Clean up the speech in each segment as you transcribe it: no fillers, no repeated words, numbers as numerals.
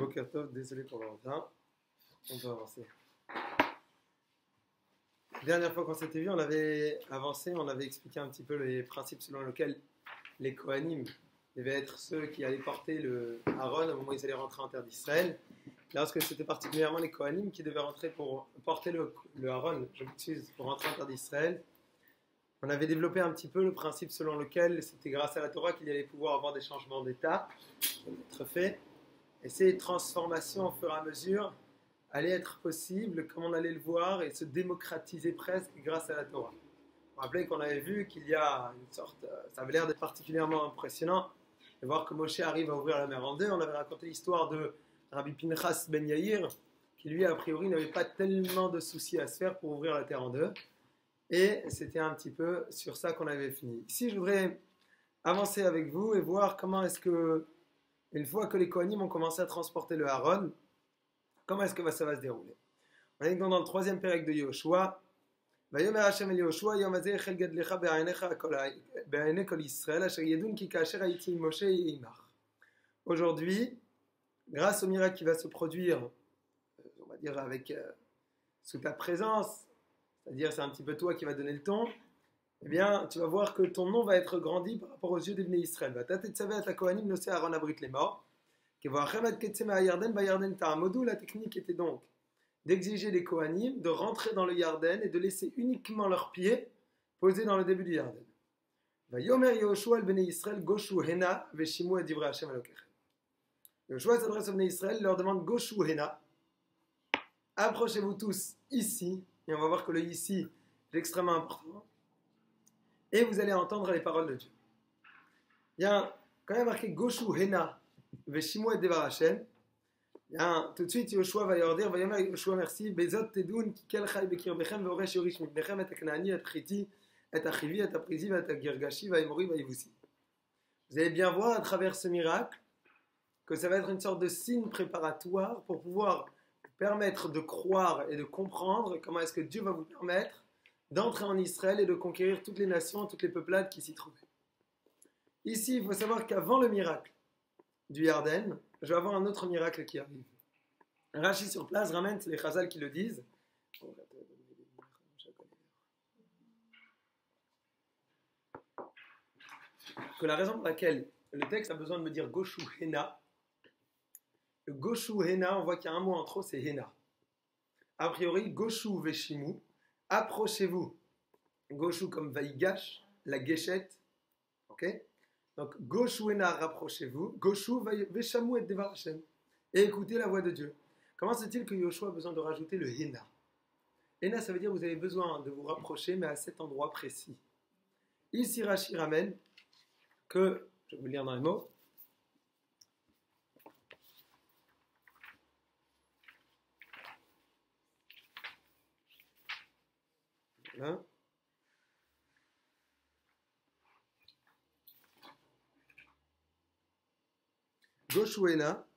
Boker Tov, désolé pour le retard. On peut avancer. La dernière fois qu'on s'était vu, on avait avancé, on avait expliqué un petit peu les principes selon lesquels les Kohanim devaient être ceux qui allaient porter le Aaron au moment où ils allaient rentrer en terre d'Israël. Lorsque c'était particulièrement les Kohanim qui devaient rentrer pour porter le Aaron, je m'excuse, pour rentrer en terre d'Israël, on avait développé un petit peu le principe selon lequel c'était grâce à la Torah qu'il allait pouvoir avoir des changements d'état, être fait. Et ces transformations au fur et à mesure allaient être possibles, comme on allait le voir, et se démocratiser presque grâce à la Torah. Vous vous rappelez qu'on avait vu qu'il y a une sorte, ça avait l'air d'être particulièrement impressionnant, de voir que Moshe arrive à ouvrir la mer en deux. On avait raconté l'histoire de Rabbi Pinchas ben Yair, qui lui, a priori, n'avait pas tellement de soucis à se faire pour ouvrir la terre en deux. Et c'était un petit peu sur ça qu'on avait fini. Ici, je voudrais avancer avec vous et voir comment est-ce que, une fois que les Kohanim ont commencé à transporter le Aaron, comment est-ce que ça va se dérouler. On est donc dans le troisième pérec de Yoshua. Vayomer Hashem el Yoshua, Yom hazeh echel gadlecha be'ayne kol Yisrael, asher yedun ki kasher hayiti im Moshe imach. Aujourd'hui, grâce au miracle qui va se produire, on va dire sous ta présence, c'est-à-dire c'est un petit peu toi qui va donner le ton, eh bien, tu vas voir que ton nom va être grandi par rapport aux yeux des Bnei Israël. La technique était donc d'exiger des Kohanim de rentrer dans le Yarden et de laisser uniquement leurs pieds posés dans le début du Yarden. Yoshua s'adresse aux Bnei Israël, leur demande Goshu Hena, approchez-vous tous ici, et on va voir que le ici est extrêmement important, et vous allez entendre les paroles de Dieu. Il y a quand même marqué Goshu Hena Veshimu et Devar Hashem. Tout de suite Yoshua va leur dire Vayomer Yoshua merci Bezot Tedun Kikel Chai Bekirbechem Veoresh Yorish Mibnechem Et Aknaani Et Chiti Et Achivi Et Aprizi Et Agirgashi Vaimori Vaivusi. Vous allez bien voir à travers ce miracle que ça va être une sorte de signe préparatoire pour pouvoir permettre de croire et de comprendre comment est-ce que Dieu va vous permettre d'entrer en Israël et de conquérir toutes les nations, toutes les peuplades qui s'y trouvaient. Ici, il faut savoir qu'avant le miracle du Yarden, je vais avoir un autre miracle qui arrive. Rachi sur place ramène, c'est les Chazal qui le disent. Que la raison pour laquelle le texte a besoin de me dire Goshu Hena, le Goshu Hena, on voit qu'il y a un mot en trop, c'est Hena. A priori, Goshu Veshimu, approchez-vous. Goshu comme Vaïgash, la Geshet. Ok? Donc, Goshu Hena, rapprochez-vous. Goshu Veshamu et Devar Hashem. Et écoutez la voix de Dieu. Comment se fait-il que Yoshua a besoin de rajouter le Hena? Hena, ça veut dire que vous avez besoin de vous rapprocher, mais à cet endroit précis. Ici, Rashi ramène que, je vais vous lire dans les mots, voilà. Goshuena,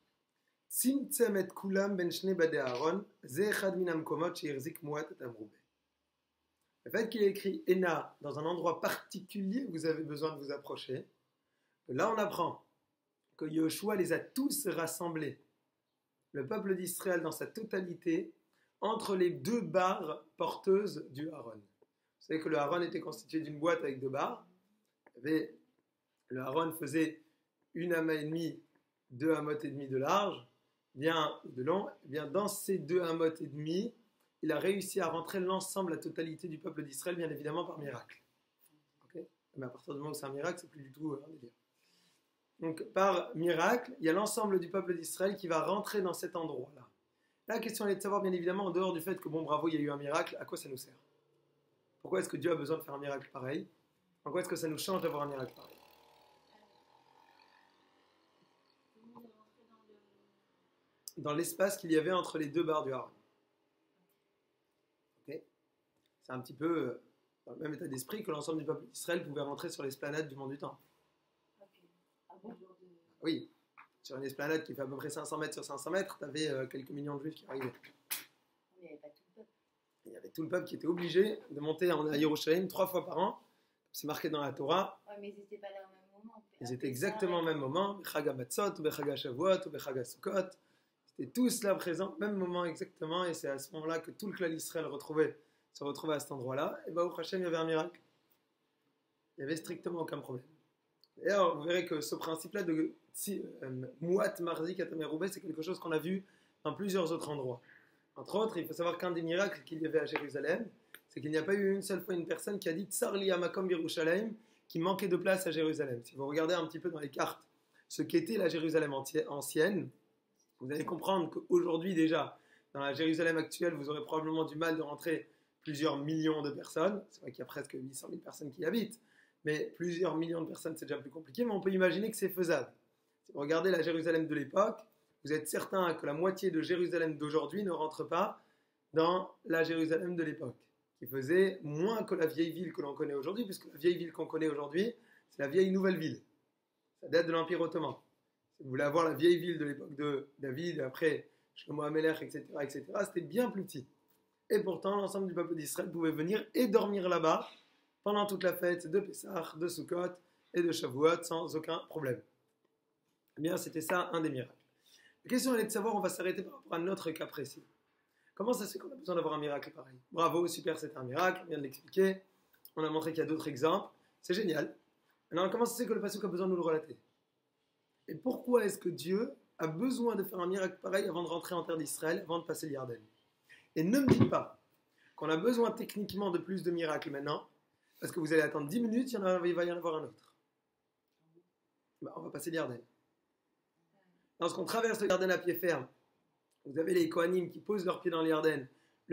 Tzimtzem et kulam ben shne bade Aaron, ze echad min hamkomot sheirzik muat et amroube. Le fait qu'il ait écrit Ena dans un endroit particulier où vous avez besoin de vous approcher, là on apprend que Yoshua les a tous rassemblés, le peuple d'Israël dans sa totalité, entre les deux barres porteuses du Aaron. Vous savez que le Aaron était constitué d'une boîte avec deux barres. Le Aaron faisait 1 amas et demi, 2 amot et demi de large, bien de long. Bien dans ces 2 amot et demi, il a réussi à rentrer l'ensemble, la totalité du peuple d'Israël, bien évidemment par miracle. Okay? Mais à partir du moment où c'est un miracle, c'est plus du tout un délire. Donc par miracle, il y a l'ensemble du peuple d'Israël qui va rentrer dans cet endroit-là. La question est de savoir, bien évidemment, en dehors du fait que, bon, bravo, il y a eu un miracle, à quoi ça nous sert? Pourquoi est-ce que Dieu a besoin de faire un miracle pareil? En quoi est-ce que ça nous change d'avoir un miracle pareil? Dans l'espace qu'il y avait entre les deux barres du Aaron. Okay? C'est un petit peu dans le même état d'esprit que l'ensemble du peuple d'Israël pouvait rentrer sur l'esplanade du mont du Temple. Okay. Ah bon? Oui. Sur une esplanade qui fait à peu près 500 mètres sur 500 mètres, tu avais quelques millions de juifs qui arrivaient. Il n'y avait pas tout le peuple. Il y avait tout le peuple qui était obligé de monter à Yerushalayim 3 fois par an. C'est marqué dans la Torah. Ouais, mais ils n'étaient pas là au même moment. Ils étaient exactement au même moment. Bechag HaMatzot, ou Bechag HaShavuot, ou Bechag HaSukkot. Ils étaient tous là présents, même moment exactement, et c'est à ce moment-là que tout le clan d'Israël se retrouvait à cet endroit-là. Et au Hachem, il y avait un miracle. Il n'y avait strictement aucun problème. D'ailleurs, vous verrez que ce principe-là de Mouat Marzik Atameroubé, c'est quelque chose qu'on a vu dans plusieurs autres endroits. Entre autres, il faut savoir qu'un des miracles qu'il y avait à Jérusalem, c'est qu'il n'y a pas eu une seule fois une personne qui a dit Tsarli Amakom Birushalayim, qui manquait de place à Jérusalem. Si vous regardez un petit peu dans les cartes ce qu'était la Jérusalem ancienne, vous allez comprendre qu'aujourd'hui déjà, dans la Jérusalem actuelle, vous aurez probablement du mal de rentrer plusieurs millions de personnes. C'est vrai qu'il y a presque 800 000 personnes qui y habitent, mais plusieurs millions de personnes, c'est déjà plus compliqué, mais on peut imaginer que c'est faisable. Si vous regardez la Jérusalem de l'époque, vous êtes certain que la moitié de Jérusalem d'aujourd'hui ne rentre pas dans la Jérusalem de l'époque, qui faisait moins que la vieille ville que l'on connaît aujourd'hui, puisque la vieille ville qu'on connaît aujourd'hui, c'est la vieille nouvelle ville. Ça date de l'Empire ottoman. Si vous voulez avoir la vieille ville de l'époque de David, après Shlomo HaMelech, etc., c'était bien plus petit. Et pourtant, l'ensemble du peuple d'Israël pouvait venir et dormir là-bas pendant toute la fête de Pessah, de Sukkot et de Shavuot sans aucun problème. Eh bien, c'était ça un des miracles. La question est de savoir, on va s'arrêter par rapport à notre cas précis. Comment ça se fait qu'on a besoin d'avoir un miracle pareil? Bravo, super, c'est un miracle, on vient de l'expliquer. On a montré qu'il y a d'autres exemples. C'est génial. Alors, comment ça se fait que le pasuk a besoin de nous le relater? Et pourquoi est-ce que Dieu a besoin de faire un miracle pareil avant de rentrer en terre d'Israël, avant de passer le Yarden? Et ne me dites pas qu'on a besoin techniquement de plus de miracles maintenant, parce que vous allez attendre 10 minutes, il va y en avoir un autre. On va passer le Yarden. Lorsqu'on traverse le Yarden à pied ferme, vous avez les Kohanim qui posent leurs pieds dans le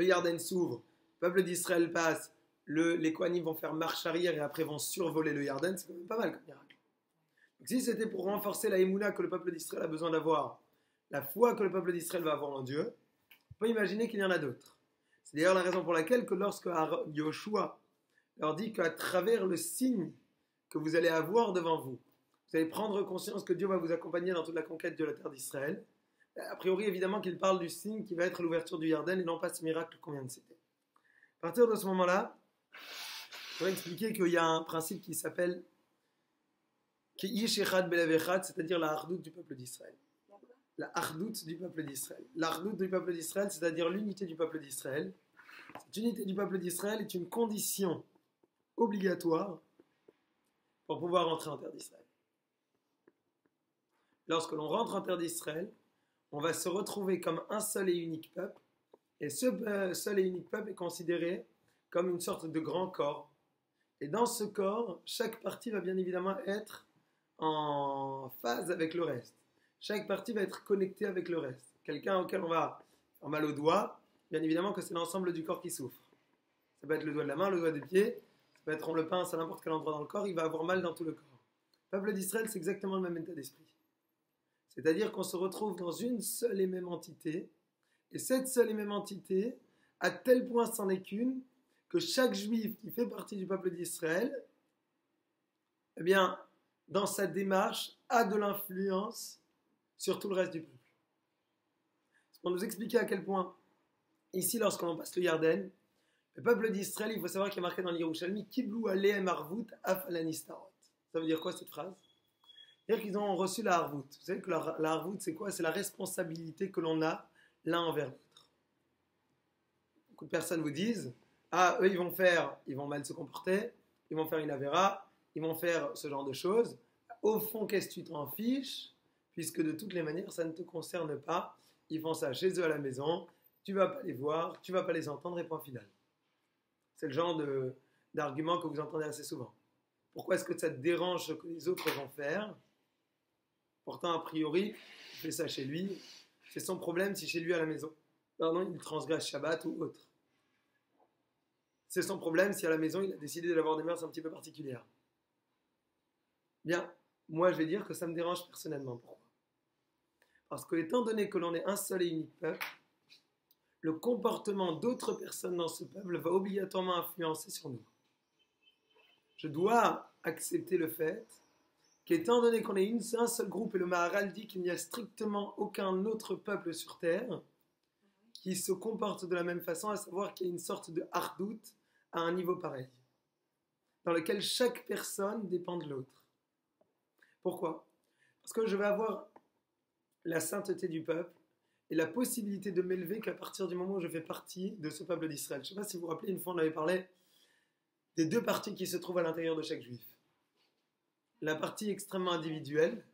Yarden s'ouvre, le peuple d'Israël passe, les Kohanim vont faire marche arrière et après vont survoler le Yarden, c'est quand même pas mal comme miracle. Donc si c'était pour renforcer la émouna que le peuple d'Israël a besoin d'avoir, la foi que le peuple d'Israël va avoir en Dieu, on peut imaginer qu'il y en a d'autres. C'est d'ailleurs la raison pour laquelle que lorsque Yoshua leur dit qu'à travers le signe que vous allez avoir devant vous, vous allez prendre conscience que Dieu va vous accompagner dans toute la conquête de la terre d'Israël. A priori, évidemment, qu'il parle du signe qui va être l'ouverture du Yarden et non pas ce miracle qu'on vient de citer. À partir de ce moment-là, je vais expliquer qu'il y a un principe qui s'appelle Ki'ish Echad Belev Echad, c'est-à-dire la hardout du peuple d'Israël. La hardout du peuple d'Israël. La hardout du peuple d'Israël, c'est-à-dire l'unité du peuple d'Israël. Cette unité du peuple d'Israël est une condition obligatoire pour pouvoir entrer en terre d'Israël. Lorsque l'on rentre en terre d'Israël, on va se retrouver comme un seul et unique peuple, et ce seul et unique peuple est considéré comme une sorte de grand corps. Et dans ce corps, chaque partie va bien évidemment être en phase avec le reste. Chaque partie va être connectée avec le reste. Quelqu'un auquel on va faire mal au doigt, bien évidemment que c'est l'ensemble du corps qui souffre. Ça peut être le doigt de la main, le doigt des pieds, ça peut être on le pince à n'importe quel endroit dans le corps, il va avoir mal dans tout le corps. Le peuple d'Israël, c'est exactement le même état d'esprit. C'est-à-dire qu'on se retrouve dans une seule et même entité, et cette seule et même entité, à tel point c'en est qu'une, que chaque juif qui fait partie du peuple d'Israël, eh bien, dans sa démarche, a de l'influence sur tout le reste du peuple. C'est pour nous expliquer à quel point, ici, lorsqu'on passe le Yarden, le peuple d'Israël, il faut savoir qu'il y a marqué dans l'Yerushalmi, Kiblu alehem arvut afalanistarot. Ça veut dire quoi cette phrase? C'est-à-dire qu'ils ont reçu la harvout. Vous savez que la harvout, c'est quoi? C'est la responsabilité que l'on a l'un envers l'autre. Beaucoup de personnes vous disent, ah, eux, ils vont mal se comporter, ils vont faire une avéra, ils vont faire ce genre de choses. Au fond, qu'est-ce que tu t'en fiches? Puisque de toutes les manières, ça ne te concerne pas. Ils font ça chez eux à la maison, tu ne vas pas les voir, tu ne vas pas les entendre et point final. C'est le genre d'argument que vous entendez assez souvent. Pourquoi est-ce que ça te dérange ce que les autres vont faire? Pourtant, a priori, il fait ça chez lui. C'est son problème si chez lui à la maison, pardon, il transgresse Shabbat ou autre. C'est son problème si à la maison, il a décidé d'avoir des mœurs un petit peu particulières. Bien, moi je vais dire que ça me dérange personnellement. Pourquoi? Parce que étant donné que l'on est un seul et unique peuple, le comportement d'autres personnes dans ce peuple va obligatoirement influencer sur nous. Je dois accepter le fait qu'étant donné qu'on est un seul groupe, et le Maharal dit qu'il n'y a strictement aucun autre peuple sur terre qui se comporte de la même façon, à savoir qu'il y a une sorte de hardout à un niveau pareil, dans lequel chaque personne dépend de l'autre. Pourquoi? Parce que je vais avoir la sainteté du peuple, et la possibilité de m'élever qu'à partir du moment où je fais partie de ce peuple d'Israël. Je ne sais pas si vous vous rappelez, une fois on avait parlé des deux parties qui se trouvent à l'intérieur de chaque juif. La partie extrêmement individuelle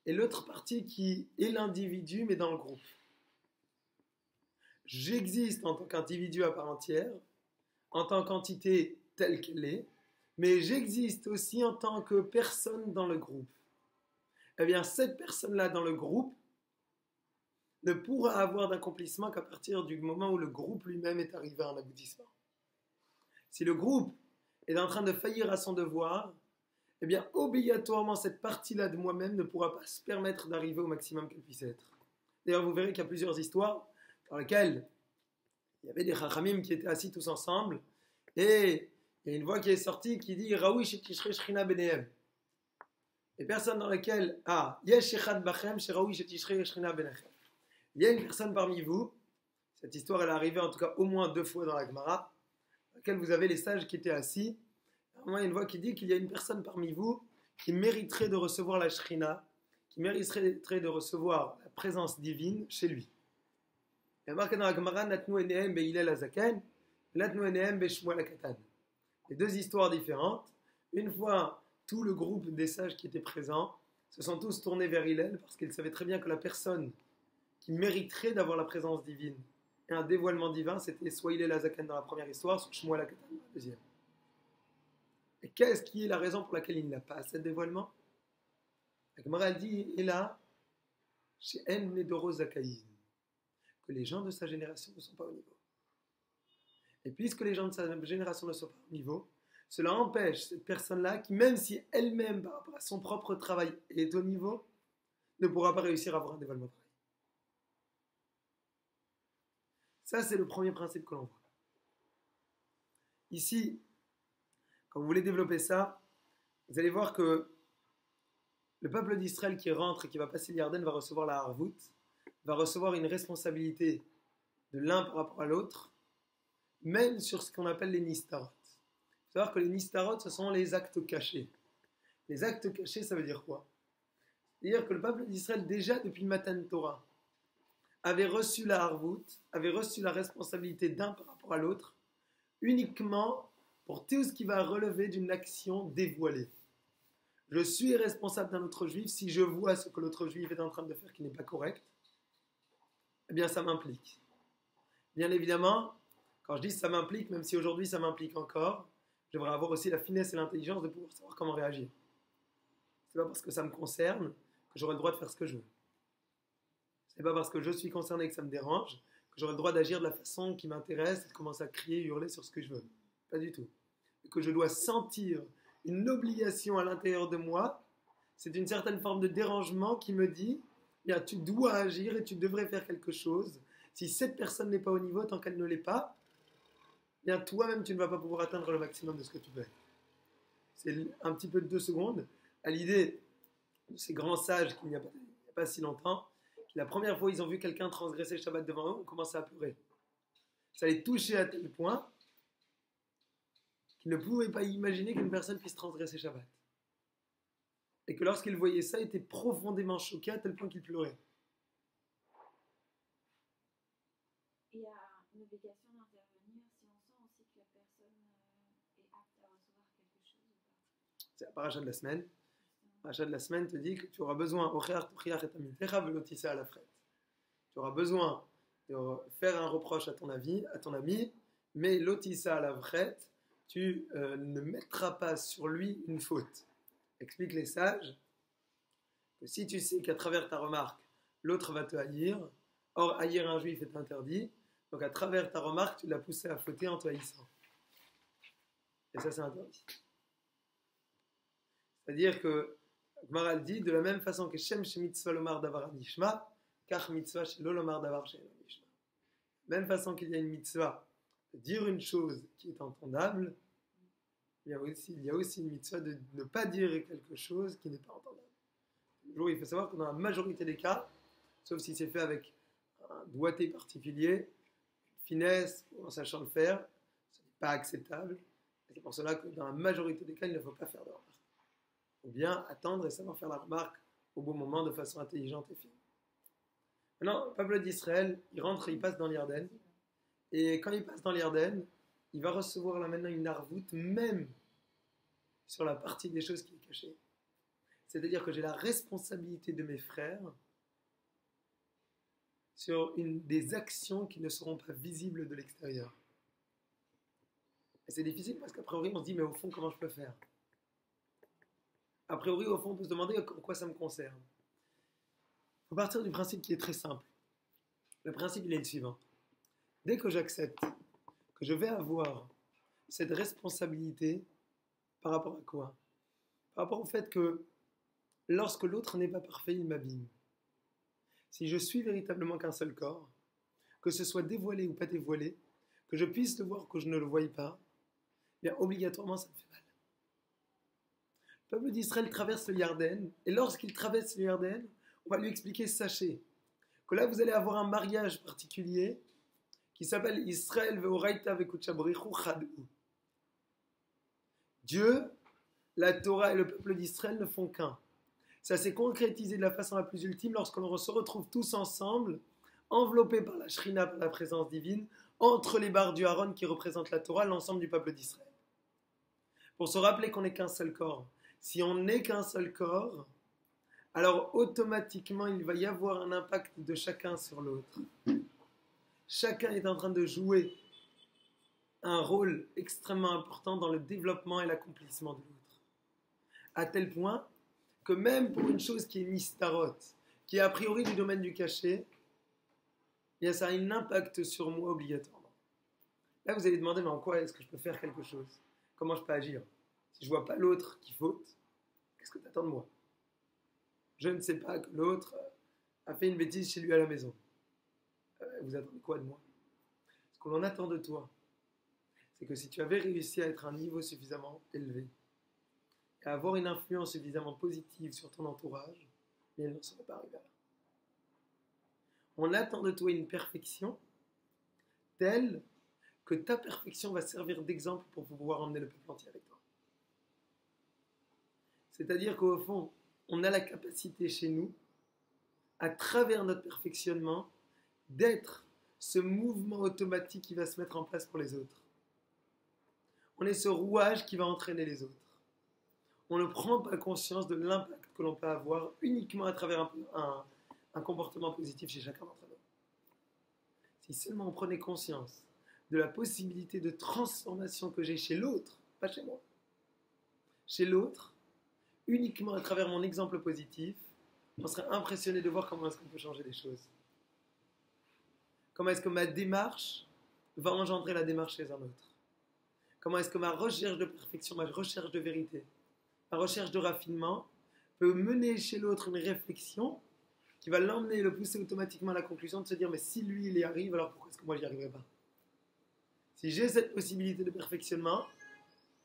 et l'autre partie qui est l'individu mais dans le groupe. J'existe en tant qu'individu à part entière, en tant qu'entité telle qu'elle est, mais j'existe aussi en tant que personne dans le groupe. Eh bien, cette personne-là dans le groupe ne pourra avoir d'accomplissement qu'à partir du moment où le groupe lui-même est arrivé à un aboutissement. Si le groupe est en train de faillir à son devoir, eh bien, obligatoirement, cette partie-là de moi-même ne pourra pas se permettre d'arriver au maximum qu'elle puisse être. D'ailleurs, vous verrez qu'il y a plusieurs histoires dans lesquelles il y avait des chachamim qui étaient assis tous ensemble, et il y a une voix qui est sortie qui dit « Raoui shetishre shrina benehem ». Et personne dans laquelle « Ah, yesh echad bachem, sheraoui shetishre shrina benechem ». Il y a une personne parmi vous, cette histoire elle est arrivée en tout cas au moins 2 fois dans la Gemara, dans laquelle vous avez les sages qui étaient assis. À un moment, il y a une voix qui dit qu'il y a une personne parmi vous qui mériterait de recevoir la Shrina, qui mériterait de recevoir la présence divine chez lui. Il y a marqué dans la Gemara, Natnu enehem be'ilel hazaken, Natnu enehem be'shmuel hakatan. Les deux histoires différentes. Une fois, tout le groupe des sages qui étaient présents se sont tous tournés vers Hillel parce qu'ils savaient très bien que la personne qui mériterait d'avoir la présence divine et un dévoilement divin, c'était soit Hillel hazaken dans la première histoire, soit Shmuel hakatan dans la deuxième. Et qu'est-ce qui est la raison pour laquelle il n'a pas ce dévoilement? La Gemara dit, et là, chez En Nedoro Zakaïn, que les gens de sa génération ne sont pas au niveau. Et puisque les gens de sa génération ne sont pas au niveau, cela empêche cette personne-là, qui même si elle-même, par rapport à son propre travail, est au niveau, ne pourra pas réussir à avoir un dévoilement pareil. Ça, c'est le premier principe que l'on voit. Ici, quand vous voulez développer ça, vous allez voir que le peuple d'Israël qui rentre et qui va passer l'Yarden va recevoir la Harvout, va recevoir une responsabilité de l'un par rapport à l'autre, même sur ce qu'on appelle les Nistarot. Il faut savoir que les Nistarot, ce sont les actes cachés. Les actes cachés, ça veut dire quoi? C'est-à-dire que le peuple d'Israël, déjà depuis Matan Torah, avait reçu la Harvout, avait reçu la responsabilité d'un par rapport à l'autre, uniquement pour tout ce qui va relever d'une action dévoilée. Je suis responsable d'un autre juif si je vois ce que l'autre juif est en train de faire qui n'est pas correct, eh bien ça m'implique. Bien évidemment, quand je dis ça m'implique, même si aujourd'hui ça m'implique encore, je devrais avoir aussi la finesse et l'intelligence de pouvoir savoir comment réagir. C'est pas parce que ça me concerne que j'aurai le droit de faire ce que je veux. C'est pas parce que je suis concerné et que ça me dérange que j'aurai le droit d'agir de la façon qui m'intéresse et de commencer à crier, hurler sur ce que je veux. Pas du tout. Et que je dois sentir une obligation à l'intérieur de moi, c'est une certaine forme de dérangement qui me dit, bien, tu dois agir et tu devrais faire quelque chose. Si cette personne n'est pas au niveau, tant qu'elle ne l'est pas, bien, toi-même, tu ne vas pas pouvoir atteindre le maximum de ce que tu veux. C'est un petit peu de 2 secondes à l'idée de ces grands sages qu'il n'y a pas si longtemps, qui la première fois ils ont vu quelqu'un transgresser le Shabbat devant eux, ont commencé à pleurer. Ça les touchait à tel point qu'ils ne pouvaient pas imaginer qu'une personne puisse transgresser Shabbat. Et que lorsqu'ils voyaient ça, ils étaient profondément choqués à tel point qu'ils pleuraient. Il y a une obligation d'intervenir si on sent aussi que la personne est apte à recevoir quelque chose ou pas. C'est la paracha de la semaine. La paracha de la semaine te dit que tu auras besoin, tu auras besoin de faire un reproche à ton ami, mais l'otissa à la vret, tu ne mettras pas sur lui une faute. Explique les sages que si tu sais qu'à travers ta remarque, l'autre va te haïr, or haïr un juif est interdit, donc à travers ta remarque, tu l'as poussé à fauter en te haïssant. Et ça, c'est interdit. C'est-à-dire que Gemara dit, de la même façon que Shem Shemitzvah Lomar Davar Nishma, Kach Mitzvah Shelo Lomar Davar She'eno Nishma. Même façon qu'il y a une mitzvah de dire une chose qui est entendable, il y a aussi une mitzvah de ne pas dire quelque chose qui n'est pas entendable. Toujours, il faut savoir que dans la majorité des cas, sauf si c'est fait avec un doigté particulier, une finesse, ou en sachant le faire, ce n'est pas acceptable. Et c'est pour cela que dans la majorité des cas, il ne faut pas faire de remarque. Ou bien attendre et savoir faire la remarque au bon moment de façon intelligente et fine. Maintenant, le peuple d'Israël, il rentre, il passe dans l'Yarden. Et quand il passe dans l'Yarden, il va recevoir là maintenant une arvoute, même sur la partie des choses qui est cachée. C'est-à-dire que j'ai la responsabilité de mes frères sur des actions qui ne seront pas visibles de l'extérieur. Et c'est difficile parce qu'a priori, on se dit, mais au fond, comment je peux faire? A priori, au fond, on peut se demander en quoi ça me concerne. Il faut partir du principe qui est très simple. Le principe, il est le suivant. Dès que j'accepte que je vais avoir cette responsabilité, par rapport à quoi? Par rapport au fait que lorsque l'autre n'est pas parfait, il m'abîme. Si je suis véritablement qu'un seul corps, que ce soit dévoilé ou pas dévoilé, que je puisse le voir ou que je ne le voie pas, bien obligatoirement ça me fait mal. Le peuple d'Israël traverse le Yarden, et lorsqu'il traverse le Yarden, on va lui expliquer, sachez, que là vous allez avoir un mariage particulier qui s'appelle Israël ve'oraita ve'kuchabrichu chad'u. Dieu, la Torah et le peuple d'Israël ne font qu'un. Ça s'est concrétisé de la façon la plus ultime lorsque l'on se retrouve tous ensemble, enveloppés par la Shrina, par la présence divine, entre les barres du Aaron qui représentent la Torah, l'ensemble du peuple d'Israël. Pour se rappeler qu'on n'est qu'un seul corps. Si on n'est qu'un seul corps, alors automatiquement il va y avoir un impact de chacun sur l'autre. Chacun est en train de jouer un rôle extrêmement important dans le développement et l'accomplissement de l'autre. À tel point que même pour une chose qui est mistarot, qui est a priori du domaine du cachet, bien ça a un impact sur moi obligatoirement. Là vous allez demander, mais en quoi est-ce que je peux faire quelque chose? Comment je peux agir? Si je vois pas l'autre qui faute, qu'est-ce que tu attends de moi? Je ne sais pas que l'autre a fait une bêtise chez lui à la maison. Vous attendez quoi de moi? Ce que l'on attend de toi, c'est que si tu avais réussi à être à un niveau suffisamment élevé, et à avoir une influence suffisamment positive sur ton entourage, mais elle ne serait pas arrivée là. On attend de toi une perfection telle que ta perfection va servir d'exemple pour pouvoir emmener le peuple entier avec toi. C'est-à-dire qu'au fond, on a la capacité chez nous, à travers notre perfectionnement, d'être ce mouvement automatique qui va se mettre en place pour les autres. On est ce rouage qui va entraîner les autres. On ne prend pas conscience de l'impact que l'on peut avoir uniquement à travers un comportement positif chez chacun d'entre nous. Si seulement on prenait conscience de la possibilité de transformation que j'ai chez l'autre, pas chez moi, chez l'autre, uniquement à travers mon exemple positif, on serait impressionné de voir comment est-ce qu'on peut changer les choses. Comment est-ce que ma démarche va engendrer la démarche chez un autre? Comment est-ce que ma recherche de perfection, ma recherche de vérité, ma recherche de raffinement peut mener chez l'autre une réflexion qui va l'emmener et le pousser automatiquement à la conclusion de se dire, mais si lui il y arrive, alors pourquoi est-ce que moi j'y arriverai pas? Si j'ai cette possibilité de perfectionnement,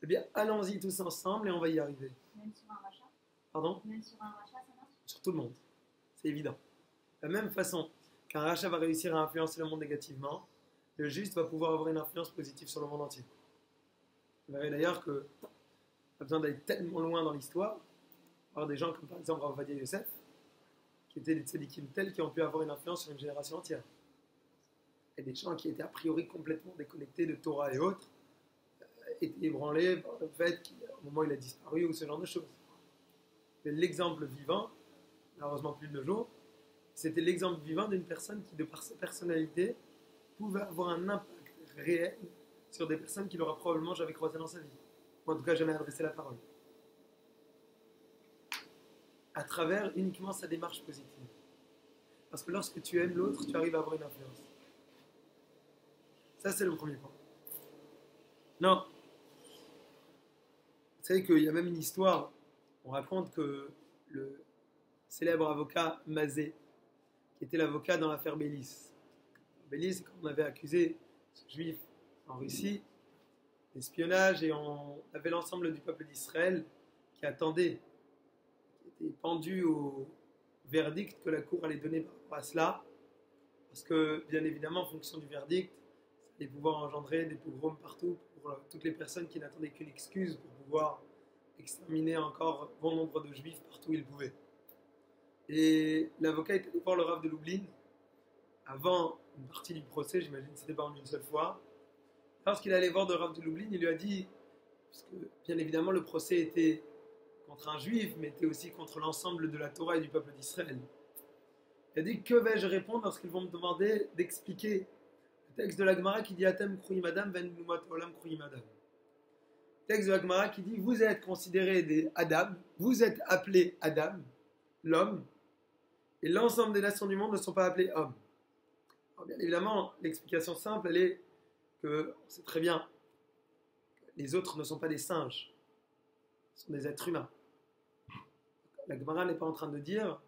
eh bien allons-y tous ensemble et on va y arriver. Même sur un rachat? Pardon? Même sur un rachat, ça marche? Sur tout le monde, c'est évident. De la même façon qu'un rachat va réussir à influencer le monde négativement, le juste va pouvoir avoir une influence positive sur le monde entier. Vous verrez d'ailleurs que pas besoin d'aller tellement loin dans l'histoire, avoir des gens comme par exemple Rav Ovadia Yosef, qui étaient des tzadikim tels qui ont pu avoir une influence sur une génération entière. Et des gens qui étaient a priori complètement déconnectés de Torah et autres, étaient ébranlés par le fait qu'au moment où il a disparu ou ce genre de choses. Mais l'exemple vivant, malheureusement plus de nos jours, c'était l'exemple vivant d'une personne qui, de par sa personnalité, pouvait avoir un impact réel sur des personnes qu'il aura probablement jamais croisées dans sa vie. Ou en tout cas jamais adressé la parole. À travers uniquement sa démarche positive. Parce que lorsque tu aimes l'autre, tu arrives à avoir une influence. Ça, c'est le premier point. Non. Vous savez qu'il y a même une histoire, on raconte que le célèbre avocat Mazet, qui était l'avocat dans l'affaire Bélis. Bélis, quand on avait accusé ce juif en Russie d'espionnage, et on avait l'ensemble du peuple d'Israël qui attendait, qui était pendu au verdict que la cour allait donner par rapport à cela, parce que bien évidemment en fonction du verdict, ça allait pouvoir engendrer des pogroms partout pour toutes les personnes qui n'attendaient qu'une excuse pour pouvoir exterminer encore bon nombre de juifs partout où ils pouvaient. Et l'avocat est allé voir le Rav de Lublin avant une partie du procès, j'imagine que c'était pas en une seule fois, lorsqu'il allait voir de Rav de Lublin, il lui a dit, parce que bien évidemment le procès était contre un juif, mais était aussi contre l'ensemble de la Torah et du peuple d'Israël. Il a dit, que vais-je répondre lorsqu'ils vont me demander d'expliquer le texte de la Gemara qui dit Atem Kruim Adam, Ven Numat Olam Kruim Adam. Texte de la Gemara qui dit, vous êtes considérés des Adam, vous êtes appelés Adam, l'homme, et l'ensemble des nations du monde ne sont pas appelées hommes. Alors bien évidemment, l'explication simple, elle est que, on sait très bien, les autres ne sont pas des singes, ce sont des êtres humains. La Gemara n'est pas en train de dire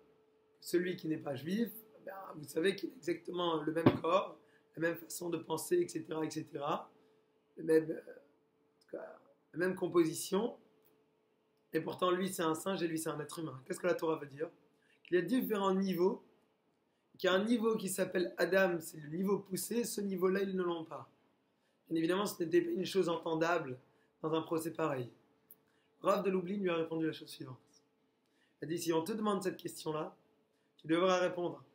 que celui qui n'est pas juif, ben, vous savez qu'il a exactement le même corps, la même façon de penser, etc., etc., le même, en tout cas, la même composition, et pourtant lui c'est un singe et lui c'est un être humain. Qu'est-ce que la Torah veut dire? Qu'il y a différents niveaux, qu'il y a un niveau qui s'appelle Adam, c'est le niveau poussé, ce niveau-là ils ne l'ont pas. Bien évidemment, ce n'était pas une chose entendable dans un procès pareil. Rav de Lublin lui a répondu la chose suivante. Il a dit, si on te demande cette question-là, tu devras répondre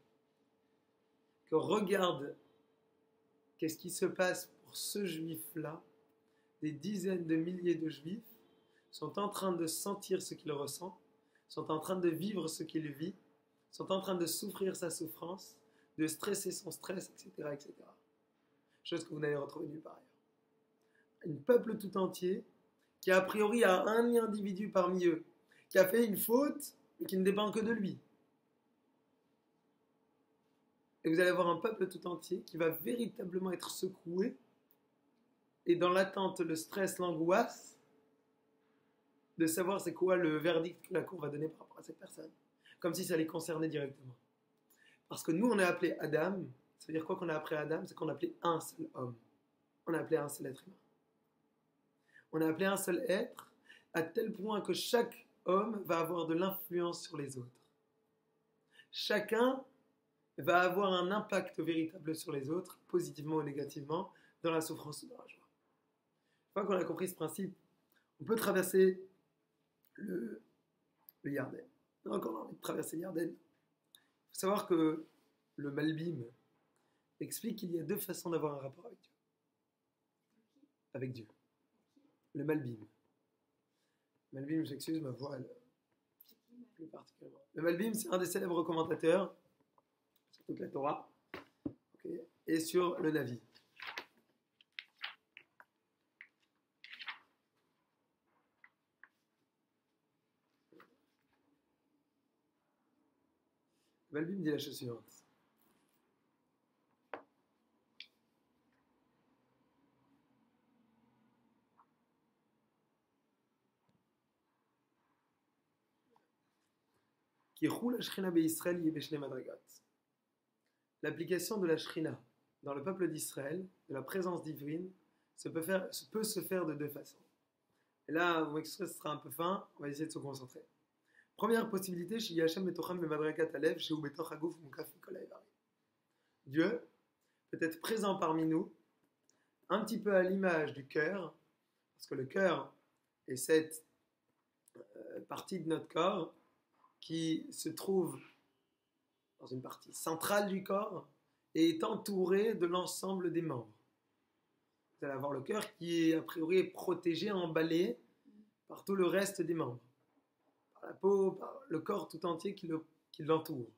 que regarde qu'est-ce qui se passe pour ce juif-là. Des dizaines de milliers de juifs sont en train de sentir ce qu'il ressent, sont en train de vivre ce qu'il vit, sont en train de souffrir sa souffrance, de stresser son stress, etc., etc. Chose que vous n'avez retrouvée nulle part ailleurs. Un peuple tout entier qui a priori a un individu parmi eux qui a fait une faute mais qui ne dépend que de lui. Et vous allez avoir un peuple tout entier qui va véritablement être secoué et dans l'attente, le stress, l'angoisse de savoir c'est quoi le verdict que la cour va donner par rapport à cette personne. Comme si ça les concernait directement. Parce que nous, on est appelé Adam. Ça veut dire quoi qu'on a appelé Adam? C'est qu'on a appelé un seul homme. On a appelé un seul être humain. On a appelé un seul être à tel point que chaque homme va avoir de l'influence sur les autres. Chacun va avoir un impact véritable sur les autres, positivement ou négativement, dans la souffrance ou dans la joie. Une fois qu'on a compris ce principe, on peut traverser le Yarden. Donc on a envie de traverser le Yarden. Il faut savoir que le Malbim explique qu'il y a deux façons d'avoir un rapport avec Dieu. Avec Dieu. Le Malbim. Le Malbim, j'excuse ma voix, plus particulièrement. Le Malbim, c'est un des célèbres commentateurs sur toute la Torah, okay, et sur le Navi. Le Malbim dit la chose suivante. L'application de la Shrina dans le peuple d'Israël, de la présence divine, peut se faire de deux façons. Et là, mon extrait sera un peu fin, on va essayer de se concentrer. Première possibilité, Dieu peut être présent parmi nous, un petit peu à l'image du cœur, parce que le cœur est cette partie de notre corps qui se trouve dans une partie centrale du corps et est entouré de l'ensemble des membres. Vous allez avoir le cœur qui est a priori protégé, emballé par tout le reste des membres. Par la peau, par le corps tout entier qui l'entoure.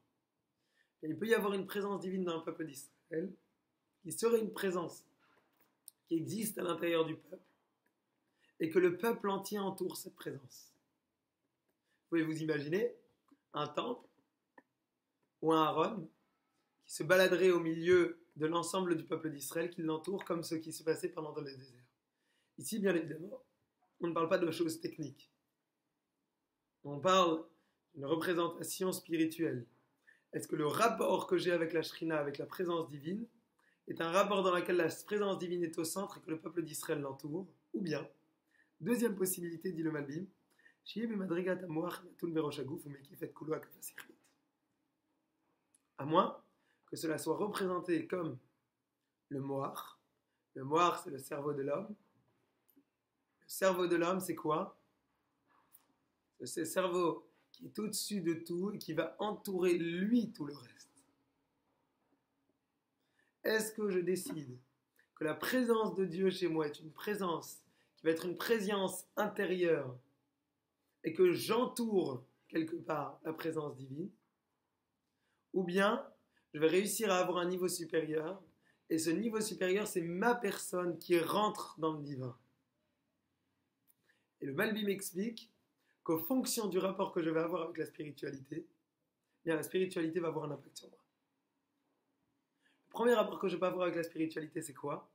Et il peut y avoir une présence divine dans le peuple d'Israël qui serait une présence qui existe à l'intérieur du peuple et que le peuple entier entoure cette présence. Vous pouvez vous imaginer un temple ou un Aaron qui se baladerait au milieu de l'ensemble du peuple d'Israël qui l'entoure comme ce qui se passait pendant le désert. Ici, bien évidemment, on ne parle pas de choses techniques. On parle d'une représentation spirituelle. Est-ce que le rapport que j'ai avec la Shrina, avec la présence divine, est un rapport dans lequel la présence divine est au centre et que le peuple d'Israël l'entoure? Ou bien, deuxième possibilité, dit le Malbim, à moins que cela soit représenté comme le moar. Le moar, c'est le cerveau de l'homme. Le cerveau de l'homme, c'est quoi? C'est le cerveau qui est au-dessus de tout et qui va entourer lui tout le reste. est-ce que je décide que la présence de Dieu chez moi est une présence qui va être une présence intérieure et que j'entoure quelque part la présence divine, ou bien je vais réussir à avoir un niveau supérieur, et ce niveau supérieur, c'est ma personne qui rentre dans le divin. Et le Malbim m'explique qu'aux fonctions du rapport que je vais avoir avec la spiritualité, bien, la spiritualité va avoir un impact sur moi. Le premier rapport que je peux avoir avec la spiritualité, c'est quoi?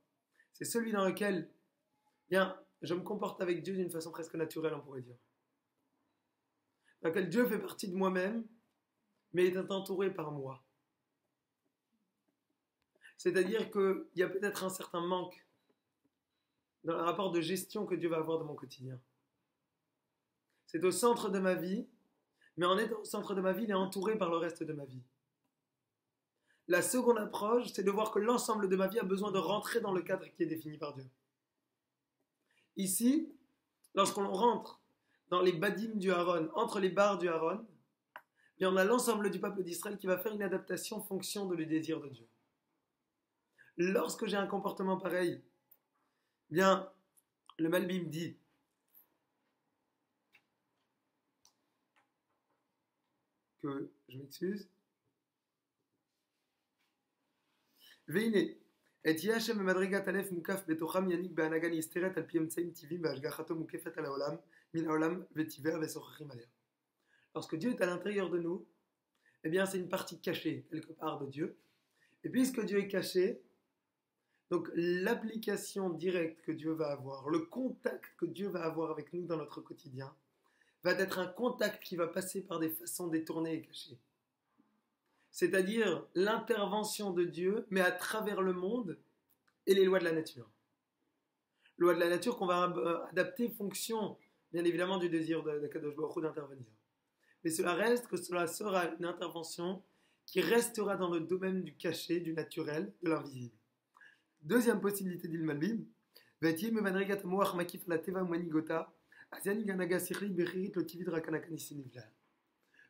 C'est celui dans lequel bien, je me comporte avec Dieu d'une façon presque naturelle, on pourrait dire. Dans lequel Dieu fait partie de moi-même, mais est entouré par moi. C'est-à-dire qu'il y a peut-être un certain manque dans le rapport de gestion que Dieu va avoir de mon quotidien. C'est au centre de ma vie, mais en étant au centre de ma vie, il est entouré par le reste de ma vie. La seconde approche, c'est de voir que l'ensemble de ma vie a besoin de rentrer dans le cadre qui est défini par Dieu. Ici, lorsqu'on rentre dans les badim du Aaron, entre les barres du Aaron, bien on a l'ensemble du peuple d'Israël qui va faire une adaptation en fonction de le désir de Dieu. Lorsque j'ai un comportement pareil, bien, le Malbim dit que, je m'excuse, Veine, et Yashem madrigat alef mukaf betocham yanik be'anagan yisteret al pi emtsaim tivim ve'ashgachato mukefet al haolam min haolam vetiver ve'sochachim alea. Lorsque Dieu est à l'intérieur de nous, eh bien c'est une partie cachée quelque part de Dieu. Et puisque Dieu est caché, donc l'application directe que Dieu va avoir, le contact que Dieu va avoir avec nous dans notre quotidien, va être un contact qui va passer par des façons détournées et cachées. C'est-à-dire l'intervention de Dieu, mais à travers le monde et les lois de la nature. Lois de la nature qu'on va adapter fonction, bien évidemment, du désir d'Akadosh Baruch Hu d'intervenir. Mais cela reste que cela sera une intervention qui restera dans le domaine du caché, du naturel, de l'invisible. Deuxième possibilité d'Il Malbim,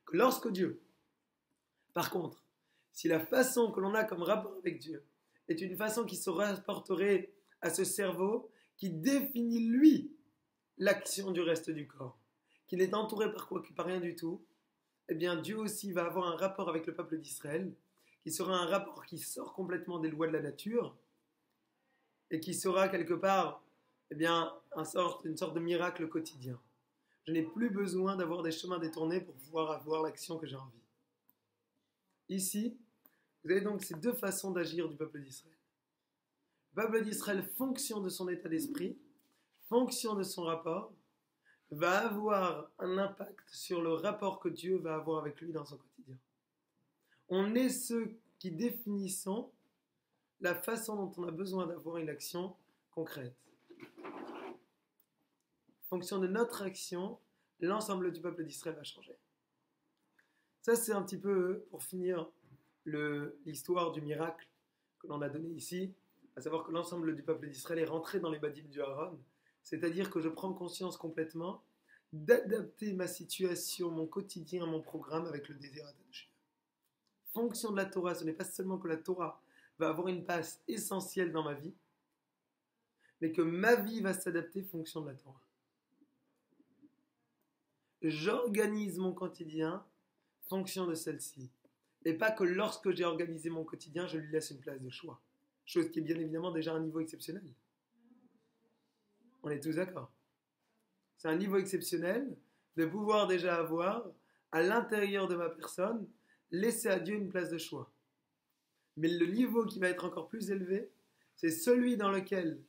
que lorsque Dieu, par contre, si la façon que l'on a comme rapport avec Dieu est une façon qui se rapporterait à ce cerveau qui définit lui l'action du reste du corps, qui n'est entouré par quoi que par rien du tout, eh bien Dieu aussi va avoir un rapport avec le peuple d'Israël qui sera un rapport qui sort complètement des lois de la nature et qui sera quelque part eh bien, une sorte de miracle quotidien. Je n'ai plus besoin d'avoir des chemins détournés pour pouvoir avoir l'action que j'ai envie. Ici, vous avez donc ces deux façons d'agir du peuple d'Israël. Le peuple d'Israël, fonction de son état d'esprit, fonction de son rapport, va avoir un impact sur le rapport que Dieu va avoir avec lui dans son quotidien. On est ceux qui définissons la façon dont on a besoin d'avoir une action concrète. En fonction de notre action, l'ensemble du peuple d'Israël va changer. Ça, c'est un petit peu, pour finir, l'histoire du miracle que l'on a donné ici, à savoir que l'ensemble du peuple d'Israël est rentré dans les badim du Aaron, c'est-à-dire que je prends conscience complètement d'adapter ma situation, mon quotidien, mon programme avec le désir attaché. Fonction de la Torah, ce n'est pas seulement que la Torah va avoir une place essentielle dans ma vie, mais que ma vie va s'adapter fonction de la Torah. J'organise mon quotidien fonction de celle-ci. Et pas que lorsque j'ai organisé mon quotidien, je lui laisse une place de choix. Chose qui est bien évidemment déjà un niveau exceptionnel. On est tous d'accord. C'est un niveau exceptionnel de pouvoir déjà avoir, à l'intérieur de ma personne, laisser à Dieu une place de choix. Mais le niveau qui va être encore plus élevé, c'est celui dans lequel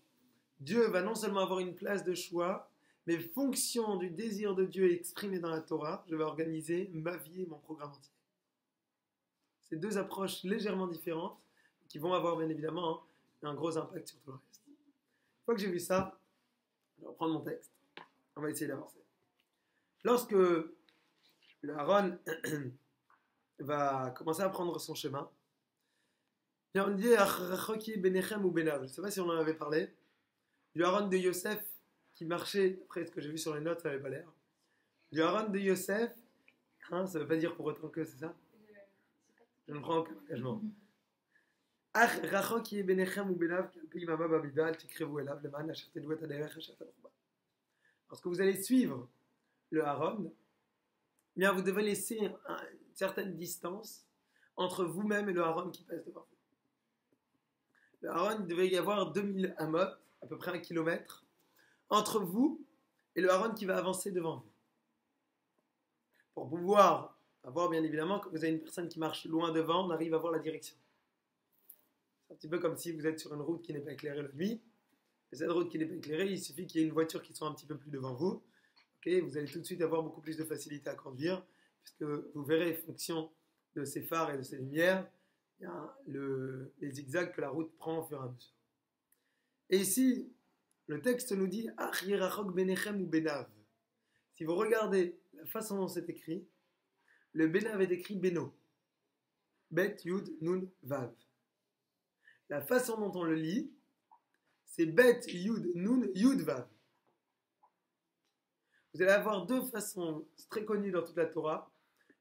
Dieu va non seulement avoir une place de choix, mais fonction du désir de Dieu exprimé dans la Torah, je vais organiser ma vie et mon programme entier. C'est deux approches légèrement différentes qui vont avoir bien évidemment un gros impact sur tout le reste. Une fois que j'ai vu ça, je vais reprendre mon texte. On va essayer d'avancer. Lorsque le Aaron va commencer à prendre son chemin, on dit Benechem ou Benav. Je ne sais pas si on en avait parlé. Du Aaron de Yosef qui marchait, après ce que j'ai vu sur les notes, ça n'avait pas l'air. Du Aaron de Yosef, ça ne veut pas dire pour autant que c'est ça. Je ne prends aucun engagement. אך רחוק יהיה ביניכם וביניו כעל פי יממה במידה, אל תקרבו אליו למען אשר תדעו את הדרך אשר תלכו בה. Lorsque vous allez suivre le Aaron, eh bien vous devez laisser une certaine distance entre vous-même et le Aaron qui passe devant vous. Le Aaron, il devait y avoir 2000 amot, à peu près 1 kilomètre, entre vous et le Aaron qui va avancer devant vous. Pour pouvoir avoir, bien évidemment, quand vous avez une personne qui marche loin devant, on arrive à voir la direction. C'est un petit peu comme si vous êtes sur une route qui n'est pas éclairée la nuit. Et cette route qui n'est pas éclairée, il suffit qu'il y ait une voiture qui soit un petit peu plus devant vous. Okay, vous allez tout de suite avoir beaucoup plus de facilité à conduire, puisque vous verrez, en fonction de ces phares et de ces lumières, il y a les zigzags que la route prend au fur et à mesure. Et ici, le texte nous dit « Ach yirachok benechem ou benav ». Si vous regardez la façon dont c'est écrit, le benav est écrit beno. Bet, yud, nun, vav. La façon dont on le lit, c'est bet, yud, nun, yud, vav. Vous allez avoir deux façons très connues dans toute la Torah.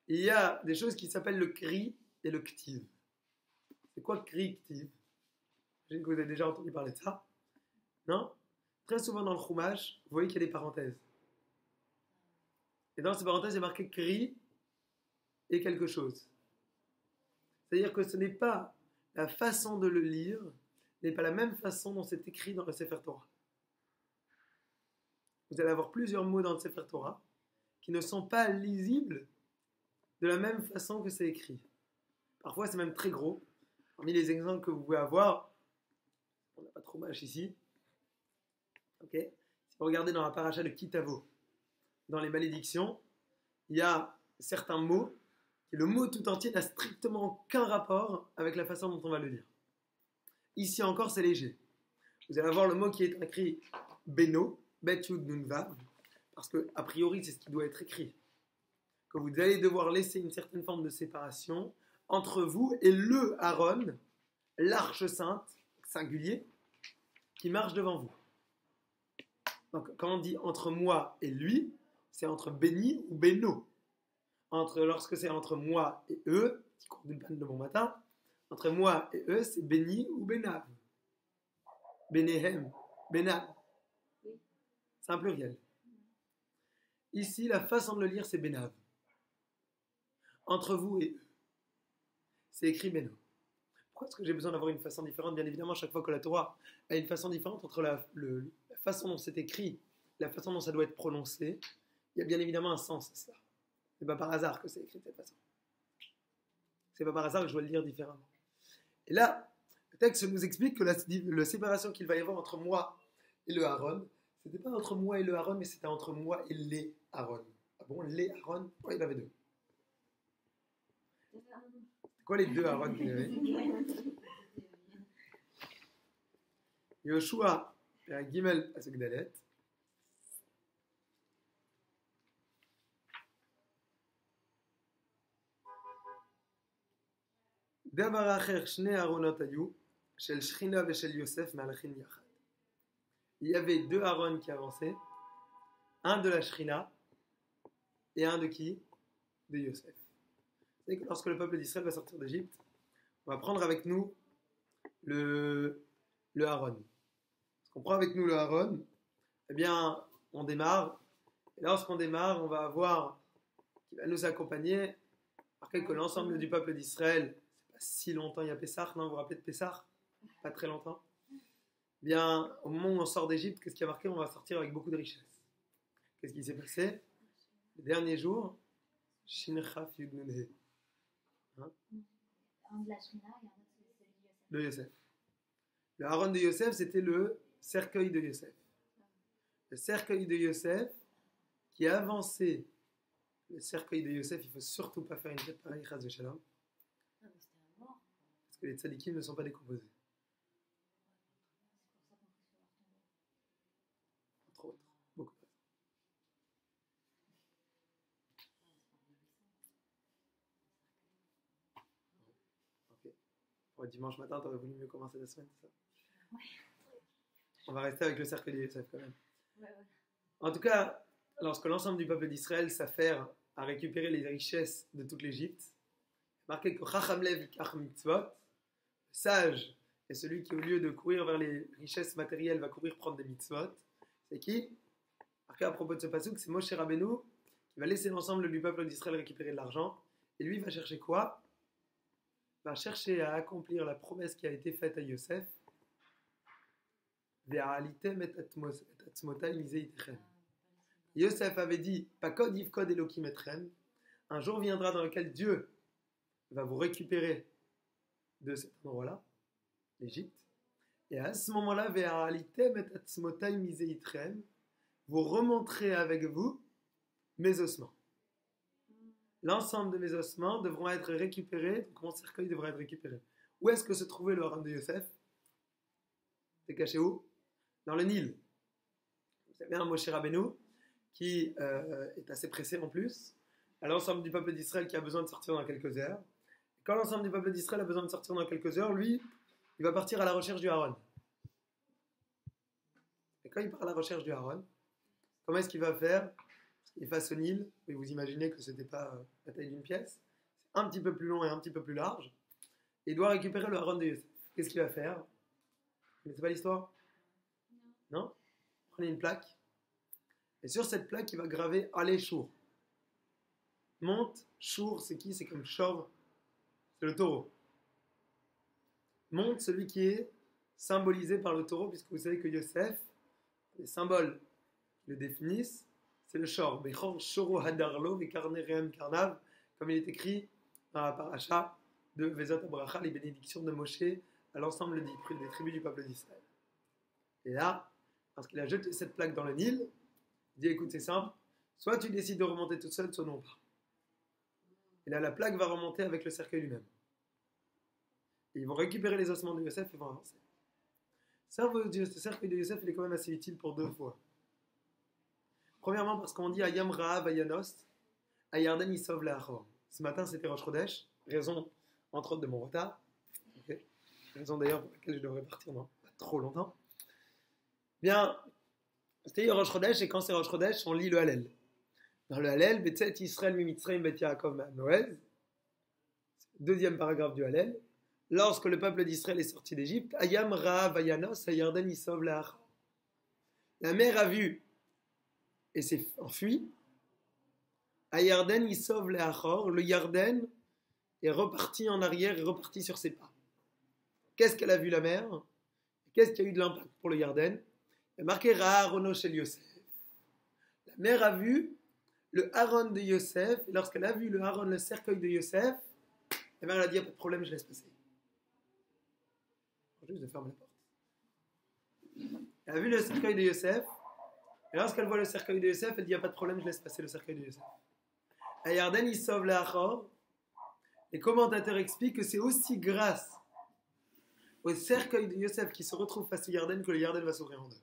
Il y a des choses qui s'appellent le kri et le ktiv. C'est quoi le kri, ktiv? J'imagine que vous avez déjà entendu parler de ça. Non? Très souvent dans le chumash, vous voyez qu'il y a des parenthèses. Et dans ces parenthèses, il y a marqué kri et quelque chose. C'est-à-dire que ce n'est pas la façon de le lire, n'est pas la même façon dont c'est écrit dans le Sefer Torah. Vous allez avoir plusieurs mots dans le Sefer Torah qui ne sont pas lisibles de la même façon que c'est écrit. Parfois, c'est même très gros. Parmi les exemples que vous pouvez avoir, on n'a pas trop mâche ici. Okay. Si vous regardez dans la paracha de Kitavo, dans les malédictions, il y a certains mots, et le mot tout entier n'a strictement aucun rapport avec la façon dont on va le lire. Ici encore, c'est léger. Vous allez avoir le mot qui est écrit Beno, Bet Yud Nun Vav, parce que a priori, c'est ce qui doit être écrit. Que vous allez devoir laisser une certaine forme de séparation entre vous et le Aaron, l'arche sainte, singulier, qui marche devant vous. Donc, quand on dit entre moi et lui, c'est entre béni ou béno. Lorsque c'est entre moi et eux, petit cours d'une panne de bon matin, entre moi et eux, c'est béni ou bénav. Bénéhem, bénav. C'est un pluriel. Ici, la façon de le lire, c'est bénav. Entre vous et eux, c'est écrit béno. Pourquoi est-ce que j'ai besoin d'avoir une façon différente? Bien évidemment, chaque fois que la Torah a une façon différente entre la façon dont c'est écrit, la façon dont ça doit être prononcé, il y a bien évidemment un sens à cela. C'est pas par hasard que c'est écrit de cette façon. C'est pas par hasard que je dois le lire différemment. Et là, le texte nous explique que la séparation qu'il va y avoir entre moi et le Aaron, c'était pas entre moi et le Aaron, mais c'était entre moi et les Aaron. Ah bon, les Aaron? Ouais, il y en avait deux. C'est quoi les deux Aaron qu'il y avait? Yoshua, Gimel, Pasuk Dalet. דבר אחר, שני אהרונות היו, של שכינה ושל יוסף מהלכים יחד. Il y avait deux Aaron qui avançaient, un de la Shrina et un de qui? De Yosef. Vous savez que lorsque le peuple d'Israël va sortir d'Égypte, on va prendre avec nous le Aaron. Ce qu'on prend avec nous le Aaron, eh bien, on démarre. Et lorsqu'on démarre, on va avoir qui va nous accompagner. Marquez que l'ensemble du peuple d'Israël, c'est pas si longtemps, il y a Pessah, non? Vous vous rappelez de Pessah? Pas très longtemps. Eh bien, au moment où on sort d'Égypte, qu'est-ce qui a marqué? On va sortir avec beaucoup de richesses. Qu'est-ce qui s'est passé? Le dernier jour, Shinchaf Yudnunhe. Un de la Shrina et un autre celui De de Yosef. Yosef. Le Aaron de Yosef, c'était le cercueil de Yosef. Le cercueil de Yosef qui a avancé. Le cercueil de Yosef, il ne faut surtout pas faire une tête pareille, Chas Veshalom. Non, mais c'était un mort. Parce que les tzadikim ne sont pas décomposés. C'est pour ça qu'on prie sur leur tombeau. Entre autres. Beaucoup. Ok. Pour dimanche matin, tu aurais voulu mieux commencer la semaine, c'est ça? Ouais. On va rester avec le cercueil de Yosef quand même. Ouais. En tout cas, lorsque l'ensemble du peuple d'Israël s'affaire à récupérer les richesses de toute l'Égypte, marqué que Chacham Lev Yikach Mitzvot, sage est celui qui, au lieu de courir vers les richesses matérielles, va courir prendre des mitzvot. C'est qui? Marqué à propos de ce pasuk, c'est Moshe Rabbeinu qui va laisser l'ensemble du peuple d'Israël récupérer de l'argent. Et lui va chercher quoi? Va chercher à accomplir la promesse qui a été faite à Yosef. Yosef avait dit, Pakod Yivkod Elokim Etrem, un jour viendra dans lequel Dieu va vous récupérer de cet endroit-là, l'Égypte. Et à ce moment-là, vous remonterez avec vous mes ossements. L'ensemble de mes ossements devront être récupérés, donc mon cercueil devra être récupéré. Où est-ce que se trouvait le haram de Yosef? C'est caché où? Dans le Nil. Vous savez bien, Moshe Rabbeinu, qui est assez pressé en plus, à l'ensemble du peuple d'Israël qui a besoin de sortir dans quelques heures. Et quand l'ensemble du peuple d'Israël a besoin de sortir dans quelques heures, lui, il va partir à la recherche du Haron. Et quand il part à la recherche du Haron, comment est-ce qu'il va faire? Il est face au Nil, et vous imaginez que ce n'était pas la taille d'une pièce, c'est un petit peu plus long et un petit peu plus large, et il doit récupérer le Haron de Yosef. Qu'est-ce qu'il va faire? Vous ne connaissez pas l'histoire? Non? Prenez une plaque, et sur cette plaque, il va graver Allez Chour. Monte, Chour, c'est qui? C'est comme Chauve, c'est le taureau. Monte, celui qui est symbolisé par le taureau, puisque vous savez que Yosef, les symboles qui le définissent, c'est le Shor. Bechor Shoro Hadarlo, Vekarnereem Karnav, comme il est écrit dans la paracha de Vezot Abracha, les bénédictions de Moshe à l'ensemble des tribus du peuple d'Israël. Et là, parce qu'il a jeté cette plaque dans le Nil, il dit écoute, c'est simple, soit tu décides de remonter toute seule, soit non pas. Et là, la plaque va remonter avec le cercueil lui-même. Et ils vont récupérer les ossements de Yosef et vont avancer. Ce cercueil de Yosef, il est quand même assez utile pour deux fois. Premièrement, parce qu'on dit Ayam Rahav Ayanos, Ayarden Isov Leachor. Ce matin, c'était Rosh Chodesh, raison, entre autres, de mon retard. Okay. Raison d'ailleurs pour laquelle je devrais partir dans pas trop longtemps. Bien, c'était Rosh Chodesh, et quand c'est Rosh Chodesh, on lit le Hallel. Dans le Hallel, Betzet Israël Mimitzraim Bet Yaakov Ma'anoez, deuxième paragraphe du Hallel, lorsque le peuple d'Israël est sorti d'Égypte, Ayam Rahav Ayanos, Ayarden Isov Leachor. La mer a vu et s'est enfui. Ayarden Isov Leachor, le Yarden est reparti en arrière et reparti sur ses pas. Qu'est-ce qu'elle a vu la mer? Qu'est-ce qui a eu de l'impact pour le Yarden? Il y a marqué Raharono Shel Yosef. La mer a vu le Haron de Yosef, et lorsqu'elle a vu le Haron, le cercueil de Yosef, la mer elle a dit pas de problème, je laisse passer. Juste de fermer la porte. Elle a vu le cercueil de Yosef, et lorsqu'elle voit le cercueil de Yosef, elle dit pas de problème, je laisse passer le cercueil de Yosef. À Yarden, il sauve l'Achor. Les commentateurs expliquent que c'est aussi grâce au cercueil de Yosef qui se retrouve face au Yarden que le Yarden va s'ouvrir en deux.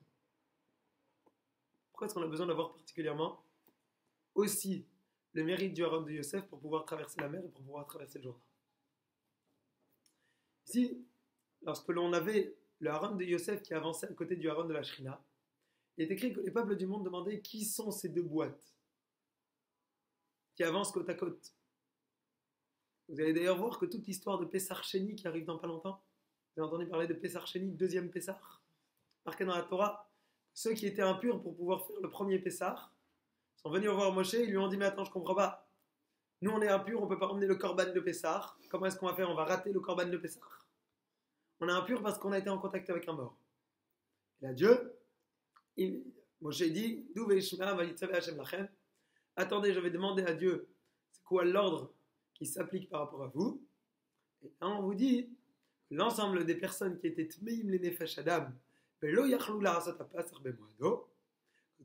Pourquoi est-ce qu'on a besoin d'avoir particulièrement aussi le mérite du Haron de Yosef pour pouvoir traverser la mer et pour pouvoir traverser le Jourdain? Ici, lorsque l'on avait le Haron de Yosef qui avançait à côté du Haron de la Shrina, il est écrit que les peuples du monde demandaient qui sont ces deux boîtes qui avancent côte à côte. Vous allez d'ailleurs voir que toute l'histoire de Pessar Sheni qui arrive dans pas longtemps, vous avez entendu parler de Pessar Sheni, deuxième Pessar, marqué dans la Torah, ceux qui étaient impurs pour pouvoir faire le premier Pessar sont venus voir Moshe, ils lui ont dit mais attends, je comprends pas. Nous on est impurs, on peut pas emmener le Korban de Pessar. Comment est-ce qu'on va faire? On va rater le Korban de Pessar. On est impurs parce qu'on a été en contact avec un mort. Et là Dieu, Moshe dit attendez, je vais demander à Dieu c'est quoi l'ordre qui s'applique par rapport à vous. Et là on vous dit l'ensemble des personnes qui étaient tmeim les nefesh adam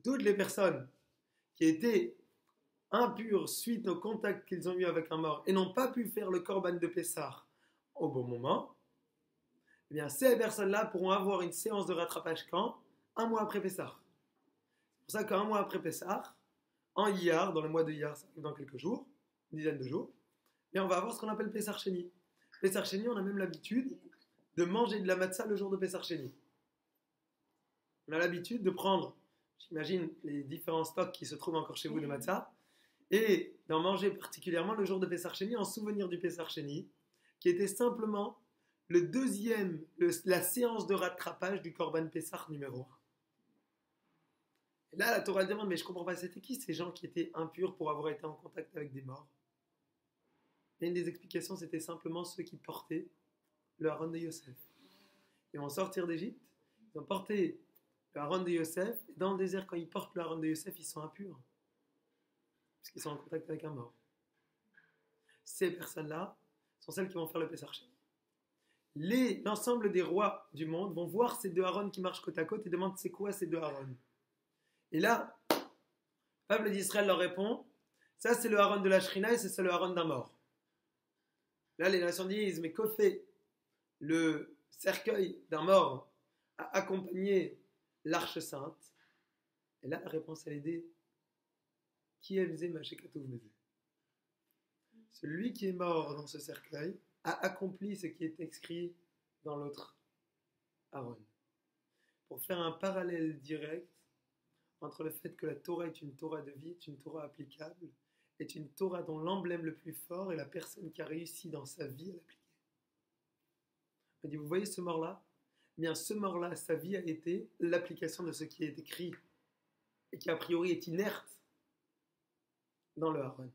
toutes les personnes qui étaient impures suite au contact qu'ils ont eu avec un mort et n'ont pas pu faire le korban de Pessah au bon moment, eh bien ces personnes-là pourront avoir une séance de rattrapage quand? Un mois après Pessah. C'est pour ça qu'un mois après Pessah, en Iyar, dans le mois de Iyar, ça arrive dans quelques jours, une dizaine de jours, et on va avoir ce qu'on appelle Pessah Sheni. Pessah Sheni, on a même l'habitude de manger de la matzah le jour de Pessah Sheni. On a l'habitude de prendre, j'imagine, les différents stocks qui se trouvent encore chez vous de matzah, et d'en manger particulièrement le jour de Pessah Sheni en souvenir du Pessah Sheni, qui était simplement la séance de rattrapage du Korban Pessah numéro 1. Et là, la Torah demande, mais je ne comprends pas, c'était qui ces gens qui étaient impurs pour avoir été en contact avec des morts? Et une des explications, c'était simplement ceux qui portaient le Haron de Yosef. Ils vont sortir d'Égypte, ils ont porté le Haron de Yosef, et dans le désert, quand ils portent le Haron de Yosef, ils sont impurs, puisqu'ils sont en contact avec un mort. Ces personnes-là sont celles qui vont faire le Pessah Sheni. L'ensemble des rois du monde vont voir ces deux Aaron qui marchent côte à côte et demandent c'est quoi ces deux Aaron. Et là, le peuple d'Israël leur répond, ça c'est le Aaron de la Shrina et c'est le Aaron d'un mort. Là les nations disent, mais que fait le cercueil d'un mort à accompagner l'arche sainte? Et là la réponse elle est dit, qui est Mzé Mashekatouv Mzé? Celui qui est mort dans ce cercueil a accompli ce qui est écrit dans l'autre Aaron. Pour faire un parallèle direct entre le fait que la Torah est une Torah de vie, est une Torah applicable, est une Torah dont l'emblème le plus fort est la personne qui a réussi dans sa vie à l'appliquer. On dit, vous voyez ce mort-là? Eh bien, ce mort-là, sa vie a été l'application de ce qui est écrit et qui a priori est inerte dans le Aaron.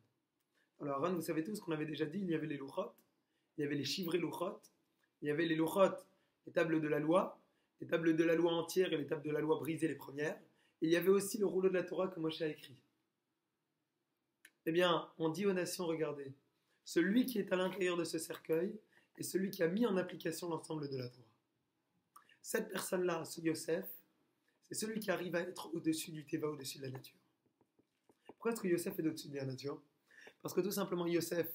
Dans le Aaron, vous savez tous ce qu'on avait déjà dit, il y avait les louchot, il y avait les chivrés louchot, il y avait les louchot, les tables de la loi entières et les tables de la loi brisées les premières, et il y avait aussi le rouleau de la Torah que Moshe a écrit. Eh bien, on dit aux nations, regardez, celui qui est à l'intérieur de ce cercueil est celui qui a mis en application l'ensemble de la Torah. Cette personne-là, ce Yosef, c'est celui qui arrive à être au-dessus du Teva, au-dessus de la nature. Pourquoi est-ce que Yosef est au-dessus de la nature? Parce que tout simplement, Yosef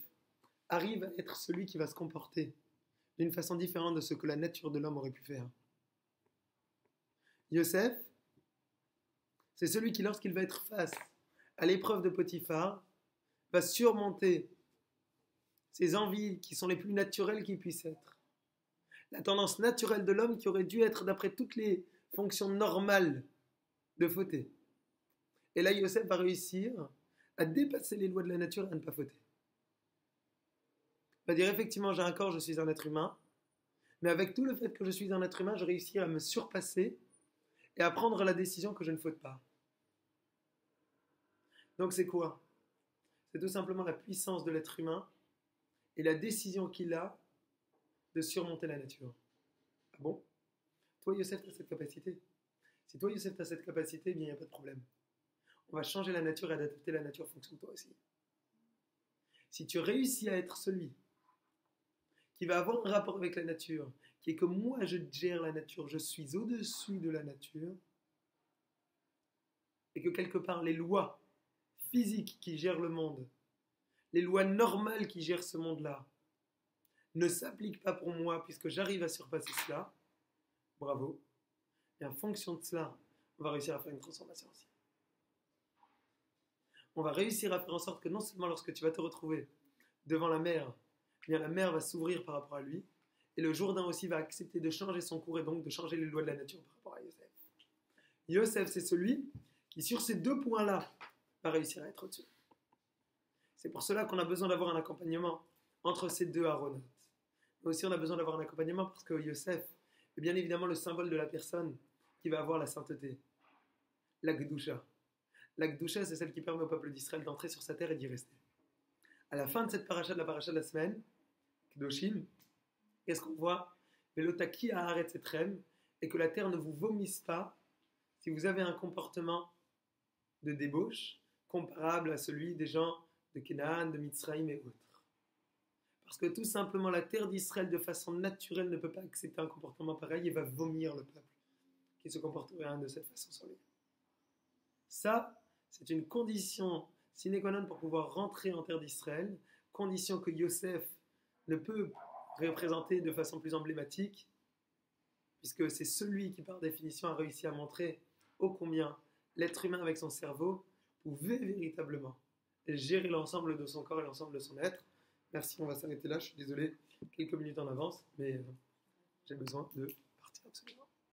arrive à être celui qui va se comporter d'une façon différente de ce que la nature de l'homme aurait pu faire. Yosef, c'est celui qui, lorsqu'il va être face à l'épreuve de Potiphar, va surmonter ses envies qui sont les plus naturelles qui puissent être. La tendance naturelle de l'homme qui aurait dû être, d'après toutes les fonctions normales, de fauter. Et là, Yosef va réussir à dépasser les lois de la nature et à ne pas fauter. Il va dire, effectivement, j'ai un corps, je suis un être humain, mais avec tout le fait que je suis un être humain, je réussis à me surpasser et à prendre la décision que je ne faute pas. Donc c'est quoi? C'est tout simplement la puissance de l'être humain et la décision qu'il a de surmonter la nature. Ah bon? Toi, Yosef, tu as cette capacité. Si toi, Yosef, tu as cette capacité, eh bien, il n'y a pas de problème. On va changer la nature et adapter la nature en fonction de toi aussi. Si tu réussis à être celui qui va avoir un rapport avec la nature, qui est que moi, je gère la nature, je suis au-dessus de la nature, et que quelque part, les lois physiques qui gèrent le monde, les lois normales qui gèrent ce monde-là, ne s'appliquent pas pour moi, puisque j'arrive à surpasser cela, bravo. Et en fonction de cela, on va réussir à faire une transformation aussi. On va réussir à faire en sorte que non seulement lorsque tu vas te retrouver devant la mer, eh bien la mer va s'ouvrir par rapport à lui, et le Jourdain aussi va accepter de changer son cours et donc de changer les lois de la nature par rapport à Yosef. Yosef, c'est celui qui, sur ces deux points-là, va réussir à être au-dessus. C'est pour cela qu'on a besoin d'avoir un accompagnement entre ces deux Aaronotes. Mais aussi, on a besoin d'avoir un accompagnement parce que Yosef est bien évidemment le symbole de la personne qui va avoir la sainteté, la Gdusha. La Gdusha, c'est celle qui permet au peuple d'Israël d'entrer sur sa terre et d'y rester. À la fin de cette paracha, de la paracha de la semaine, Kedoshim, qu'est-ce qu'on voit? Velotaki haaretz etrem, et que la terre ne vous vomisse pas si vous avez un comportement de débauche comparable à celui des gens de Canaan, de Mitzraïm et autres. Parce que tout simplement, la terre d'Israël, de façon naturelle, ne peut pas accepter un comportement pareil et va vomir le peuple qui se comporterait de cette façon sur lui. Ça, c'est une condition sine qua non pour pouvoir rentrer en terre d'Israël, condition que Yosef ne peut représenter de façon plus emblématique, puisque c'est celui qui, par définition, a réussi à montrer ô combien l'être humain avec son cerveau pouvait véritablement gérer l'ensemble de son corps et l'ensemble de son être. Merci, on va s'arrêter là, je suis désolé, quelques minutes en avance, mais j'ai besoin de partir absolument.